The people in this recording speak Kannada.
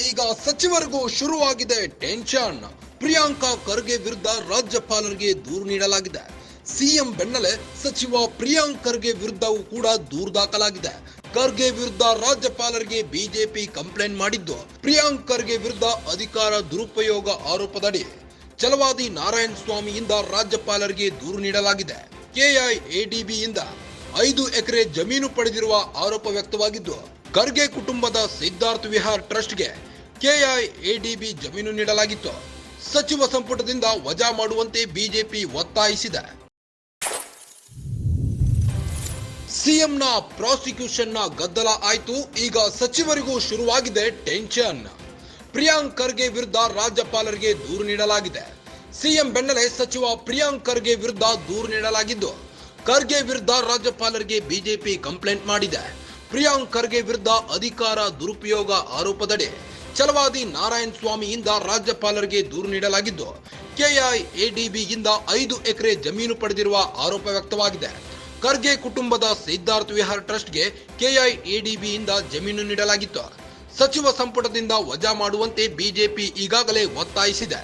ಈಗ ಸಚಿವರಿಗೂ ಶುರುವಾಗಿದೆ ಟೆನ್ಷನ್. ಪ್ರಿಯಾಂಕಾ ಖರ್ಗೆ ವಿರುದ್ಧ ರಾಜ್ಯಪಾಲರಿಗೆ ದೂರು ನೀಡಲಾಗಿದೆ. ಸಿಎಂ ಬೆನ್ನಲ್ಲೇ ಸಚಿವ ಪ್ರಿಯಾಂಕ್ ಖರ್ಗೆ ವಿರುದ್ಧವೂ ಕೂಡ ದೂರು ದಾಖಲಾಗಿದೆ. ಖರ್ಗೆ ವಿರುದ್ಧ ರಾಜ್ಯಪಾಲರಿಗೆ ಬಿಜೆಪಿ ಕಂಪ್ಲೇಂಟ್ ಮಾಡಿದ್ದು, ಪ್ರಿಯಾಂಕ್ ಖರ್ಗೆ ವಿರುದ್ಧ ಅಧಿಕಾರ ದುರುಪಯೋಗ ಆರೋಪದಡಿ ಛಲವಾದಿ ನಾರಾಯಣ ಸ್ವಾಮಿಯಿಂದ ರಾಜ್ಯಪಾಲರಿಗೆ ದೂರು ನೀಡಲಾಗಿದೆ. ಕೆಐಎಡಿಬಿಯಿಂದ 5 ಎಕರೆ ಜಮೀನು ಪಡೆದಿರುವ ಆರೋಪ ವ್ಯಕ್ತವಾಗಿದ್ದು, ಖರ್ಗೆ ಕುಟುಂಬದ ಸಿದ್ಧಾರ್ಥ ವಿಹಾರ್ ಟ್ರಸ್ಟ್ಗೆ ಕೆಐಎಡಿಬಿ ಜಮೀನು ನೀಡಲಾಗಿತ್ತು. ಸಚಿವ ಸಂಪುಟದಿಂದ ವಜಾ ಮಾಡುವಂತೆ ಬಿಜೆಪಿ ಒತ್ತಾಯಿಸಿದೆ. ಸಿಎಂನ ಪ್ರಾಸಿಕ್ಯೂಷನ್ನ ಗದ್ದಲ ಆಯ್ತು. ಈಗ ಸಚಿವರಿಗೂ ಶುರುವಾಗಿದೆ ಟೆನ್ಷನ್. ಪ್ರಿಯಾಂಕ್ ಖರ್ಗೆ ವಿರುದ್ಧ ರಾಜ್ಯಪಾಲರಿಗೆ ದೂರು ನೀಡಲಾಗಿದೆ. ಸಿಎಂ ಬೆನ್ನಲ್ಲೇ ಸಚಿವ ಪ್ರಿಯಾಂಕ್ ಖರ್ಗೆ ವಿರುದ್ಧ ದೂರು ನೀಡಲಾಗಿದ್ದು, ಖರ್ಗೆ ವಿರುದ್ಧ ರಾಜ್ಯಪಾಲರಿಗೆ ಬಿಜೆಪಿ ಕಂಪ್ಲೇಂಟ್ ಮಾಡಿದೆ. ಪ್ರಿಯಾಂಕ್ ಖರ್ಗೆ ವಿರುದ್ಧ ಅಧಿಕಾರ ದುರುಪಯೋಗ ಆರೋಪದಡಿ ಛಲವಾದಿ ನಾರಾಯಣ ಸ್ವಾಮಿಯಿಂದ ರಾಜ್ಯಪಾಲರಿಗೆ ದೂರು ನೀಡಲಾಗಿದ್ದು, ಕೆಐಎಡಿಬಿಯಿಂದ 5 ಎಕರೆ ಜಮೀನು ಪಡೆದಿರುವ ಆರೋಪ ವ್ಯಕ್ತವಾಗಿದೆ. ಖರ್ಗೆ ಕುಟುಂಬದ ಸಿದ್ಧಾರ್ಥ ವಿಹಾರ್ ಟ್ರಸ್ಟ್ಗೆ ಕೆಐಎಡಿಬಿಯಿಂದ ಜಮೀನು ನೀಡಲಾಗಿತ್ತು. ಸಚಿವ ಸಂಪುಟದಿಂದ ವಜಾ ಮಾಡುವಂತೆ ಬಿಜೆಪಿ ಈಗಾಗಲೇ ಒತ್ತಾಯಿಸಿದೆ.